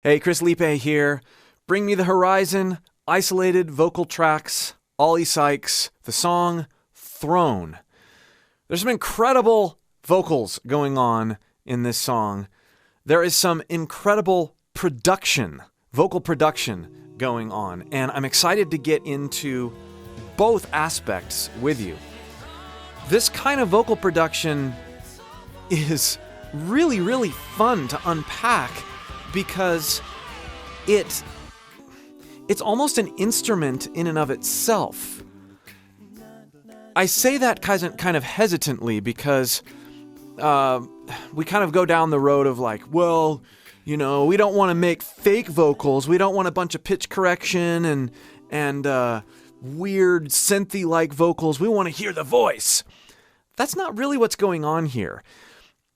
Hey, Chris Liepe here. Bring Me the Horizon, isolated vocal tracks, Oliver Sykes, the song Throne. There's some incredible vocals going on in this song. There is some incredible production, vocal production going on, and I'm excited to get into both aspects with you. This kind of vocal production is really, really fun to unpack because it's almost an instrument in and of itself. I say that kind of hesitantly because we kind of go down the road of like, well, you know, we don't want to make fake vocals. We don't want a bunch of pitch correction and weird synthy-like vocals. We want to hear the voice. That's not really what's going on here.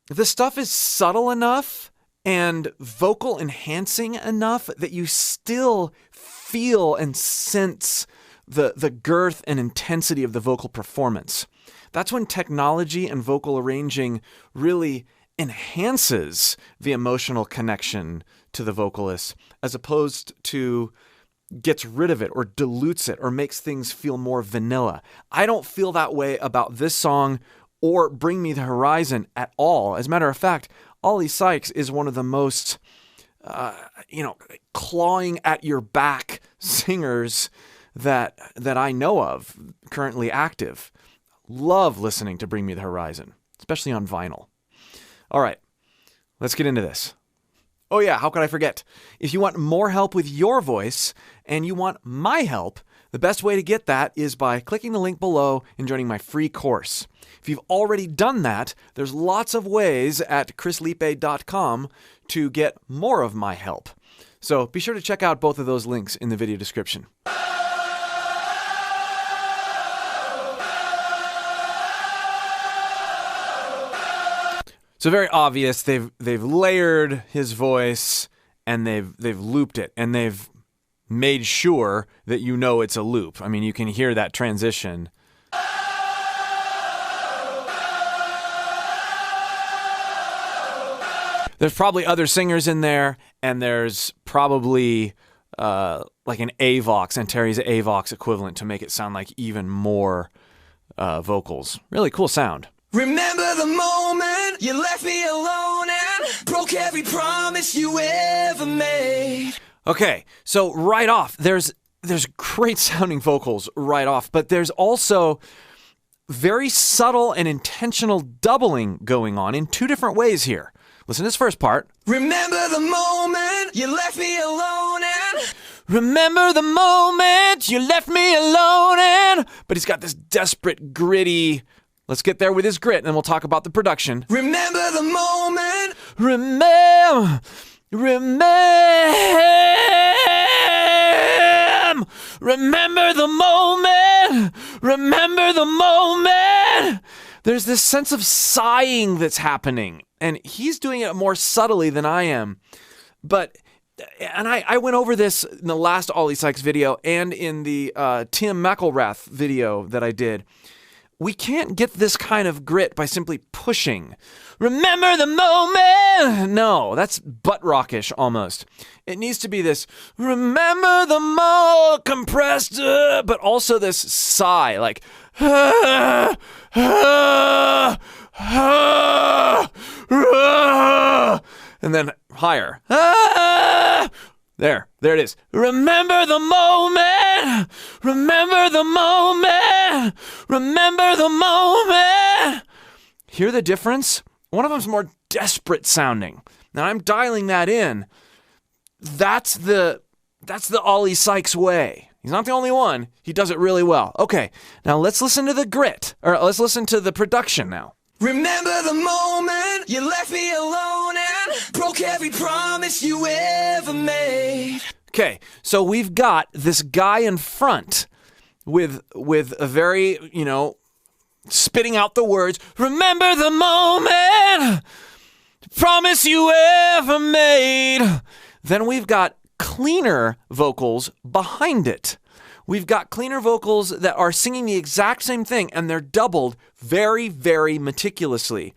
The stuff is subtle enough and vocal enhancing enough that you still feel and sense the girth and intensity of the vocal performance. That's when technology and vocal arranging really enhances the emotional connection to the vocalist, as opposed to gets rid of it or dilutes it or makes things feel more vanilla. I don't feel that way about this song or Bring Me the Horizon at all. As a matter of fact, Oliver Sykes is one of the most, clawing at your back singers that I know of, currently active. Love listening to Bring Me the Horizon, especially on vinyl. All right, let's get into this. Oh yeah, how could I forget? If you want more help with your voice and you want my help, the best way to get that is by clicking the link below and joining my free course. If you've already done that, there's lots of ways at chrisliepe.com to get more of my help. So be sure to check out both of those links in the video description. So very obvious, they've layered his voice and they've looped it and they've made sure that you know it's a loop. I mean, you can hear that transition. There's probably other singers in there, and there's probably like an AVOX, and Terry's AVOX equivalent to make it sound like even more vocals. Really cool sound. Remember the moment you left me alone and broke every promise you ever made. Okay, so right off, there's great sounding vocals right off, but there's also very subtle and intentional doubling going on in two different ways here. Listen to this first part. Remember the moment you left me alone and... Remember the moment you left me alone and... But he's got this desperate, gritty... Let's get there with his grit, and then we'll talk about the production. Remember the moment... Remember the moment. Remember the moment. There's this sense of sighing that's happening, and he's doing it more subtly than I am. And I went over this in the last Oliver Sykes video and in the Tim McElrath video that I did. We can't get this kind of grit by simply pushing. Remember the moment! No, that's butt rockish almost. It needs to be this, remember the moment, compressed, but also this sigh, like, and then higher. There it is. Remember the moment. Remember the moment. Remember the moment. Hear the difference? One of them's more desperate sounding. Now I'm dialing that in. That's the Oliver Sykes way. He's not the only one. He does it really well. Okay, now let's listen to the grit, or let's listen to the production now. Remember the moment you left me alone and broke every promise you ever made. Okay, so we've got this guy in front with a very, spitting out the words, remember the moment, promise you ever made. Then we've got cleaner vocals behind it. We've got cleaner vocals that are singing the exact same thing, and they're doubled very, very meticulously.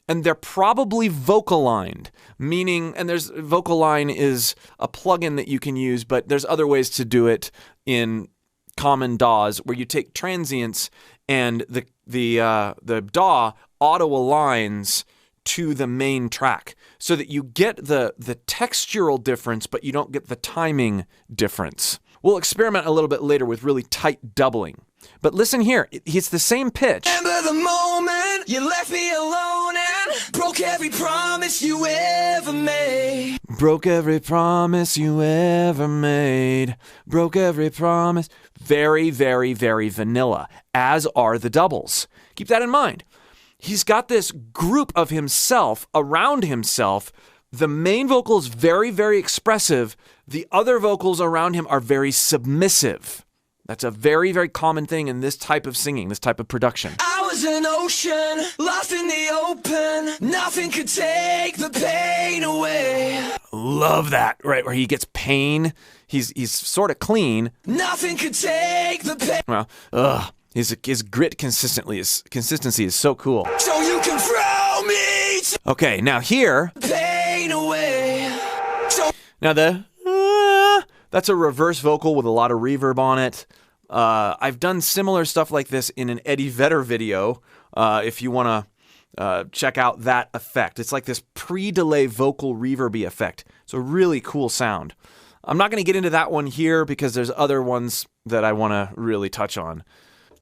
and they're probably vocal lined, meaning, and there's vocal line is a plugin that you can use, but there's other ways to do it in common DAWs where you take transients and the DAW auto aligns to the main track so that you get the textural difference, but you don't get the timing difference. We'll experiment a little bit later with really tight doubling. But listen here, it's the same pitch. Remember the moment you left me alone and broke every promise you ever made. Broke every promise you ever made. Broke every promise. Very, very, very vanilla, as are the doubles. Keep that in mind. He's got this group of himself around himself. The main vocal is very, very expressive. The other vocals around him are very submissive. That's a very, very common thing in this type of singing, this type of production. I was an ocean, lost in the open. Nothing could take the pain away. Love that, right? Where he gets pain. He's sort of clean. Nothing could take the pain. Well, his grit consistency is so cool. So you can throw me to Okay, now here. pain away. Now that's a reverse vocal with a lot of reverb on it. I've done similar stuff like this in an Eddie Vedder video, if you want to check out that effect. It's like this pre-delay vocal reverby effect. It's a really cool sound. I'm not going to get into that one here because there's other ones that I want to really touch on.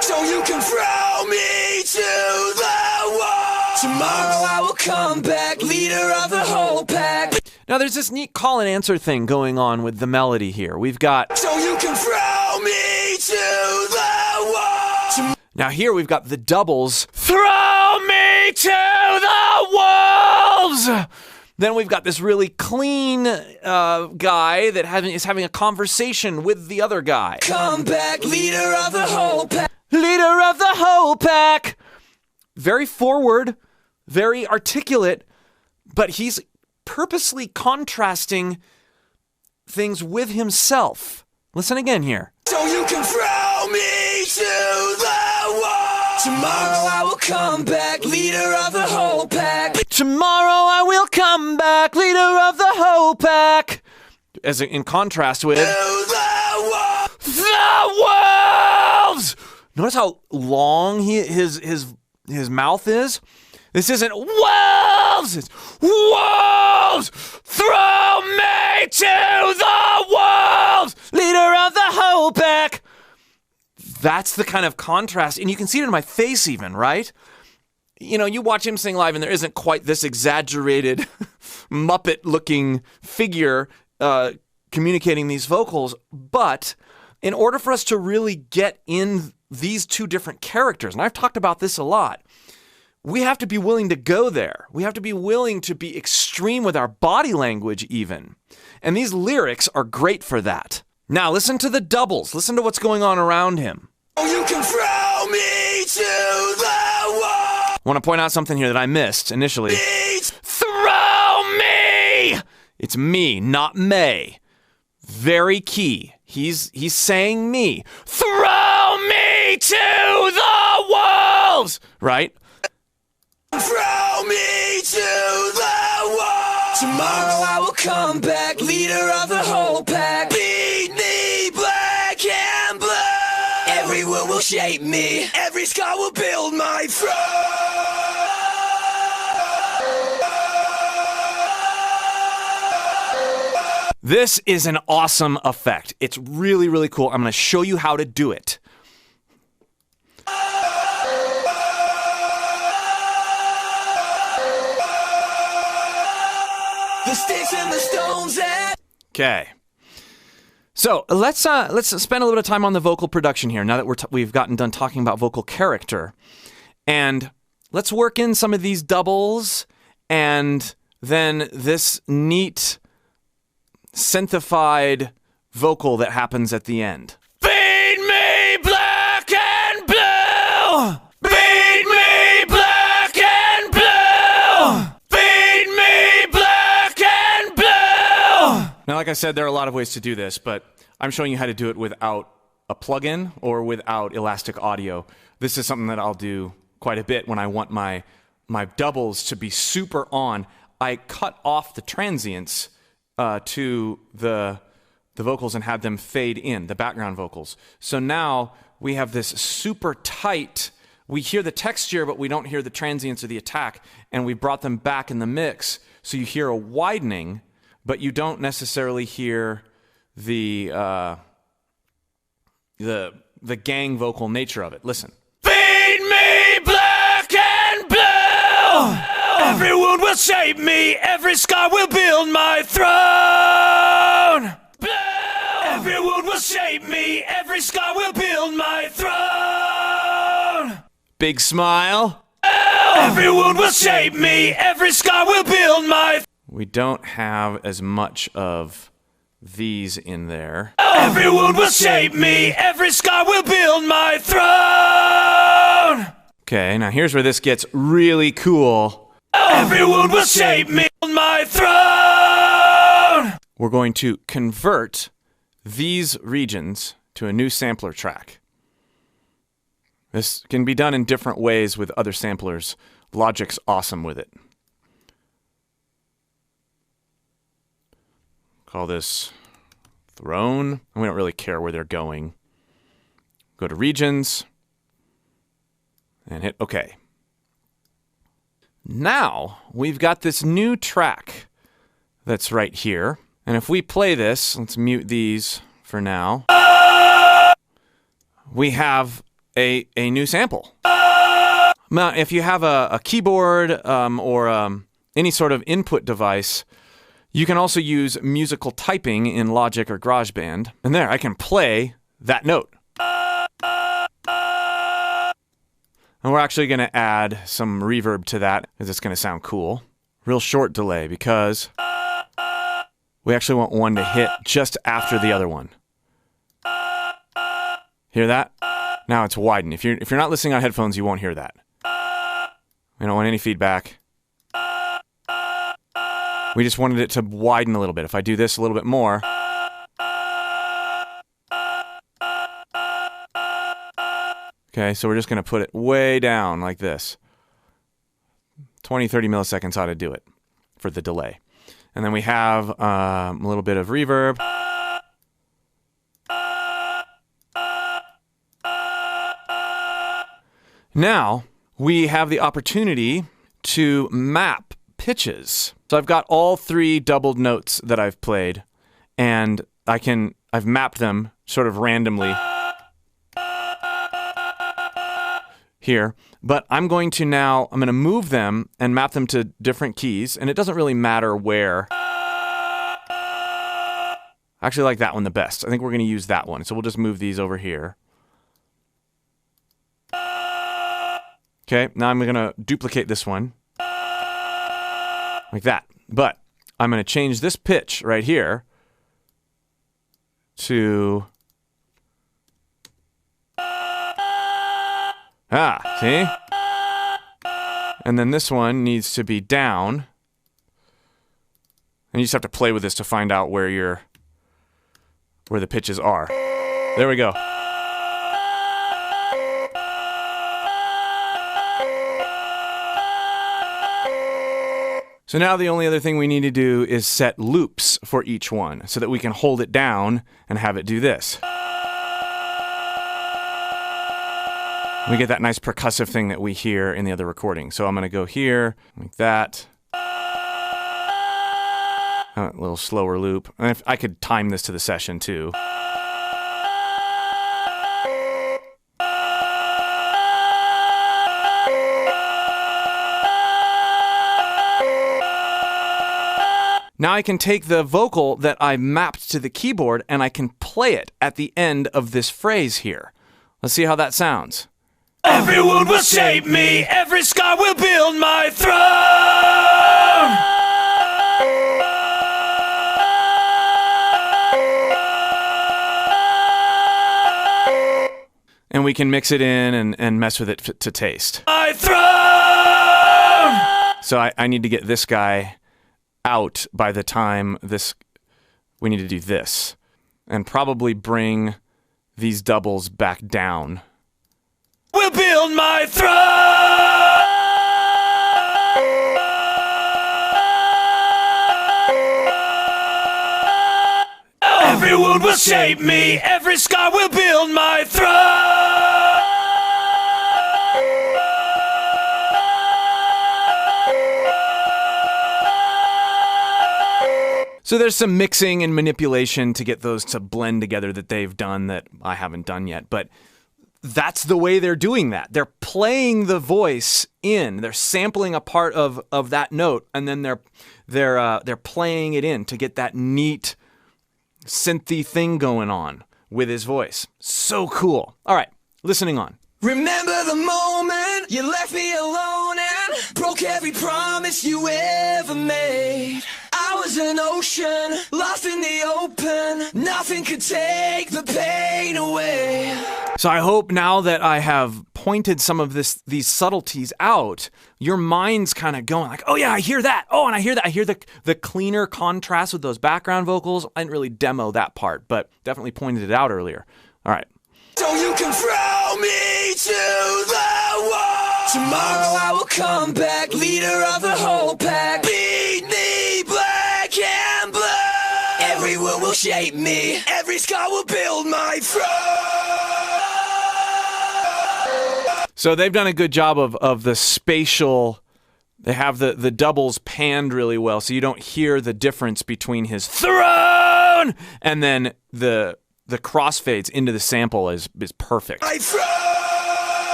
So you can throw me to the wall. Tomorrow I will come back, leader of the whole pack. Now there's this neat call and answer thing going on with the melody here. We've got... So you can throw me to the wall. Now here we've got the doubles. Throw me to the wolves! Then we've got this really clean guy that is having a conversation with the other guy. Come back, leader of the whole pack. Leader of the whole pack! Very forward, very articulate, but he's purposely contrasting things with himself. Listen again here. So you can throw me to the wall. Tomorrow I will come back, leader of the whole pack. Tomorrow I will come back, leader of the whole pack. As in contrast with... The wolves! Notice how long his mouth is? This isn't wolves! It's wolves! Throw me to the wolves! Leader of the whole pack! That's the kind of contrast, and you can see it in my face even, right? You know, you watch him sing live and there isn't quite this exaggerated Muppet-looking figure communicating these vocals, but in order for us to really get in these two different characters, and I've talked about this a lot, we have to be willing to go there. We have to be willing to be extreme with our body language even. And these lyrics are great for that. Now listen to the doubles. Listen to what's going on around him. You can throw me to the wall. I want to point out something here that I missed initially. Throw me! It's me, not May. Very key. He's saying me. Throw me to the wolves! Right? Throw me to the wall. Tomorrow I will come back, leader of the whole pack. Beat me black and blue. Every word will shape me. Every scar will build my throne. This is an awesome effect. It's really, really cool. I'm going to show you how to do it. The sticks and the stones and... Okay. So let's spend a little bit of time on the vocal production here now that we've gotten done talking about vocal character. And let's work in some of these doubles and then this neat synthified vocal that happens at the end. Feed me black and blue! Feed me black and blue! Feed me black and blue! Now, like I said, there are a lot of ways to do this, but I'm showing you how to do it without a plugin or without elastic audio. This is something that I'll do quite a bit when I want my my doubles to be super on, I cut off the transients to the vocals and had them fade in, the background vocals. So now we have this super tight, we hear the texture, but we don't hear the transients or the attack, and we brought them back in the mix. So you hear a widening, but you don't necessarily hear the gang vocal nature of it. Listen. Feed me black and blue. Every wound will shape me. Every scar will build my throne. Every wound will shape me. Every scar will build my throne. Big smile. Every wound will shape me. Every scar will build my. We don't have as much of these in there. Every wound will shape me. Every scar will build my throne. Okay, now here's where this gets really cool. Every wound will shape me. My throne. We're going to convert these regions to a new sampler track. This can be done in different ways with other samplers. Logic's awesome with it. Call this throne. And we don't really care where they're going. Go to regions and hit OK. Now we've got this new track that's right here. And if we play this, let's mute these for now. We have a new sample. Now, if you have a keyboard or any sort of input device, you can also use musical typing in Logic or GarageBand. And there, I can play that note. And we're actually going to add some reverb to that because it's going to sound cool. Real short delay because we actually want one to hit just after the other one. Hear that? Now it's widened. If you're not listening on headphones, you won't hear that. We don't want any feedback. We just wanted it to widen a little bit. If I do this a little bit more. Okay, so we're just going to put it way down like this. 20, 30 milliseconds ought to do it for the delay. And then we have a little bit of reverb. Now, we have the opportunity to map pitches. So I've got all three doubled notes that I've played, and I've mapped them sort of randomly here. But I'm going to move them and map them to different keys, and it doesn't really matter where. I actually like that one the best. I think we're going to use that one. So we'll just move these over here. Okay, now I'm going to duplicate this one. Like that. But I'm going to change this pitch right here to... see? And then this one needs to be down. And you just have to play with this to find out where the pitches are. There we go. So now the only other thing we need to do is set loops for each one so that we can hold it down and have it do this. We get that nice percussive thing that we hear in the other recording. So I'm going to go here, like that. A little slower loop. And if I could time this to the session too. Now I can take the vocal that I mapped to the keyboard and I can play it at the end of this phrase here. Let's see how that sounds. Every wound will shape me. Every scar will build my throne. And we can mix it in and mess with it to taste. My throne! So I need to get this guy out by the time we need to do this. And probably bring these doubles back down. We'll build my throne! Every wound will shape me, every scar will build my throne. So there's some mixing and manipulation to get those to blend together that they've done that I haven't done yet. But that's the way they're doing that. They're playing the voice in. They're sampling a part of that note, and then they're playing it in to get that neat synthy thing going on with his voice. So cool. All right, listening on. Remember the moment you left me alone and broke every promise you ever made. I was an ocean, lost in the open. Nothing could take the pain away. So I hope now that I have pointed some of these subtleties out, your mind's kind of going like, oh yeah, I hear that. Oh, and I hear that. I hear the cleaner contrast with those background vocals. I didn't really demo that part, but definitely pointed it out earlier. All right. So you can throw me to the wall. Tomorrow I will come back, leader of the whole pack. Beat me black and blue. Every wound will shape me, every scar will build my throne. So they've done a good job of the spatial. They have the doubles panned really well, so you don't hear the difference between his throne and then the crossfades into the sample is perfect. My throne.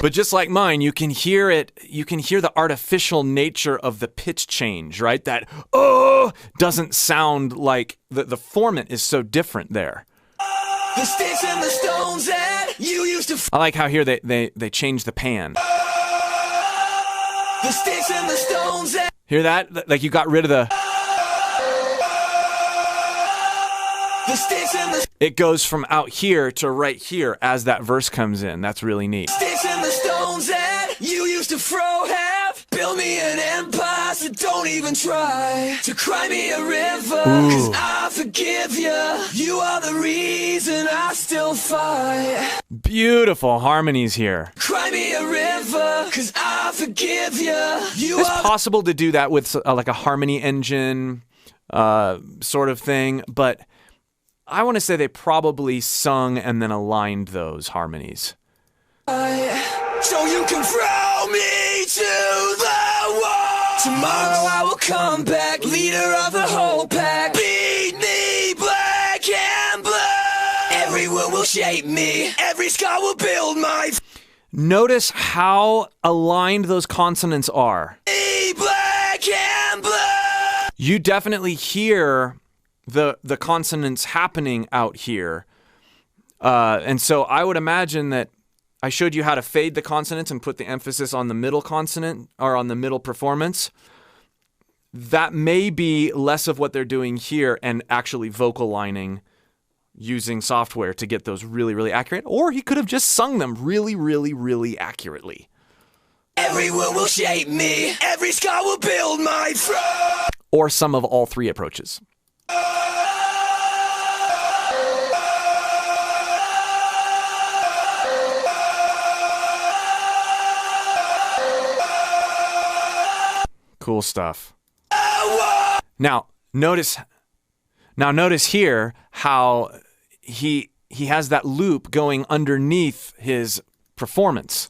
But just like mine, you can hear it. You can hear the artificial nature of the pitch change, right? That doesn't sound like the formant is so different there. The sticks and the stones that you used to. I like how here they change the pan. The sticks and the stones that. Hear that? Like you got rid of the. The sticks and the. It goes from out here to right here as that verse comes in. That's really neat. Sticks and the stones that you used to throw have built me an empire, so don't even try to cry me a river. Cause I forgive you. You are the reason I still fight. Beautiful harmonies here. Cry me a river, cause I forgive you. It's possible to do that with like a harmony engine sort of thing, but I want to say they probably sung and then aligned those harmonies. So you can throw me to the wall. Tomorrow I will come back, leader of the whole pack. Beat me black and blue. Every wound will shape me, every scar will build my. Notice how aligned those consonants are. Me black and blue. You definitely hear the consonants happening out here. And so I would imagine that I showed you how to fade the consonants and put the emphasis on the middle consonant or on the middle performance. That may be less of what they're doing here and actually vocal lining using software to get those really, really accurate. Or he could have just sung them really, really, really accurately. Everyone will shape me, every scar will build my throne. Or some of all three approaches. Cool stuff. Now notice here how he has that loop going underneath his performance.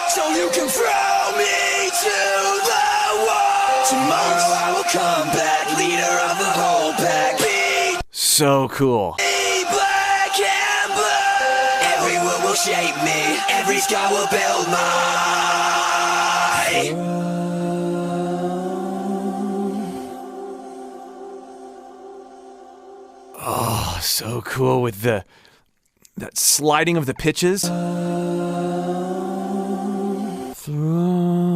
So you can throw me to the wall. Tomorrow I will come back, leader of the whole pack. Beat so cool. me black and blue. Everyone will shape me, every scar will build my. Oh, so cool with that sliding of the pitches. Throne.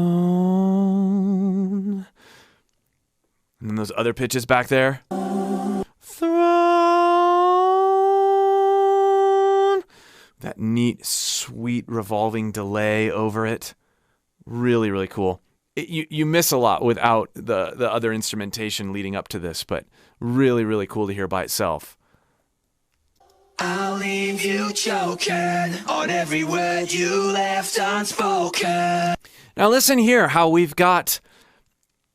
And then those other pitches back there. Throne. That neat, sweet, revolving delay over it. Really, really cool. You miss a lot without the other instrumentation leading up to this, but really, really cool to hear by itself. I'll leave you choking on every word you left unspoken. Now listen here how we've got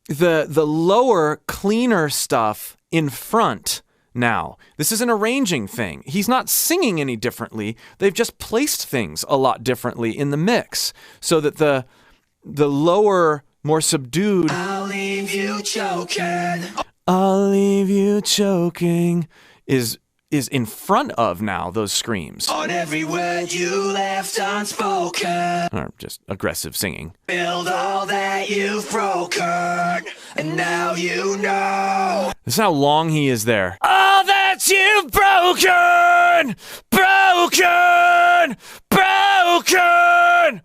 the lower, cleaner stuff in front now. This is an arranging thing. He's not singing any differently. They've just placed things a lot differently in the mix so that the lower, more subdued I'll leave you choking. I'll leave you choking is in front of now those screams. On every word you left unspoken. Or just aggressive singing. Build all that you've broken. And now you know. This is how long he is there. All that you've broken! Broken! Broken!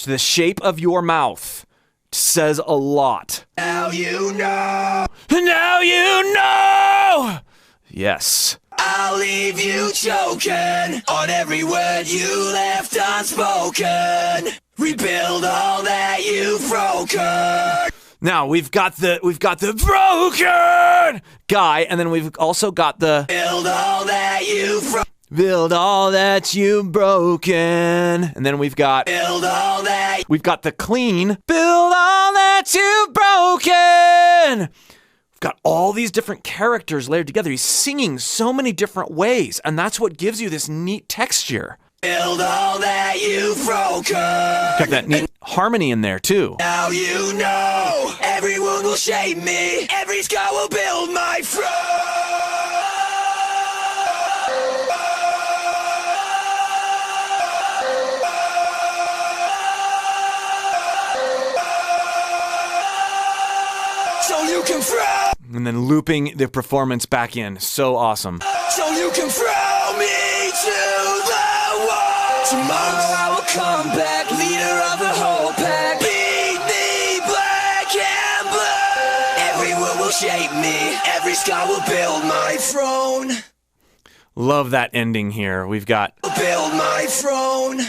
The shape of your mouth says a lot. Now you know. Now you know! Yes. I'll leave you choking on every word you left unspoken. Rebuild all that you've broken. Now we've got the broken guy, and then we've also got the Build all that you've build all that you've broken, and then we've got Build all that. we've got the clean build all that you've broken. We've got all these different characters layered together. He's singing so many different ways, and that's what gives you this neat texture. Build all that you've broken. Got that neat harmony in there too. Now you know. Every wound will shape me. Every scar will build my throne. So you can throw. And then looping the performance back in. So awesome. So you can throw me to the wall. Tomorrow I will come back, leader of the whole pack. Beat me black and blue. Every word will shape me. Every scar will build my throne. Love that ending here. We've got Build my throne.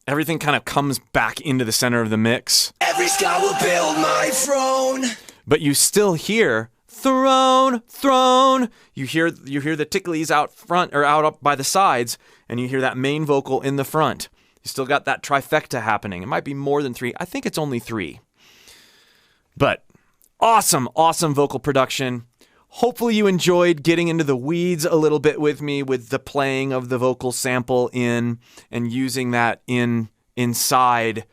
everything kind of comes back into the center of the mix. Every scar will build my throne. But you still hear throne, throne. You hear the ticklies out front or out up by the sides, and you hear that main vocal in the front. You still got that trifecta happening. It might be more than 3. I think it's only 3. But awesome vocal production. Hopefully you enjoyed getting into the weeds a little bit with me with the playing of the vocal sample in and using that inside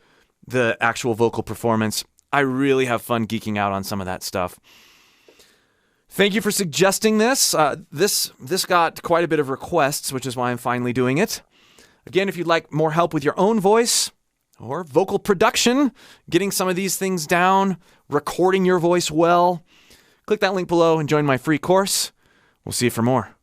the actual vocal performance. I really have fun geeking out on some of that stuff. Thank you for suggesting this. This got quite a bit of requests, which is why I'm finally doing it. Again, if you'd like more help with your own voice or vocal production, getting some of these things down, recording your voice well, click that link below and join my free course. We'll see you for more.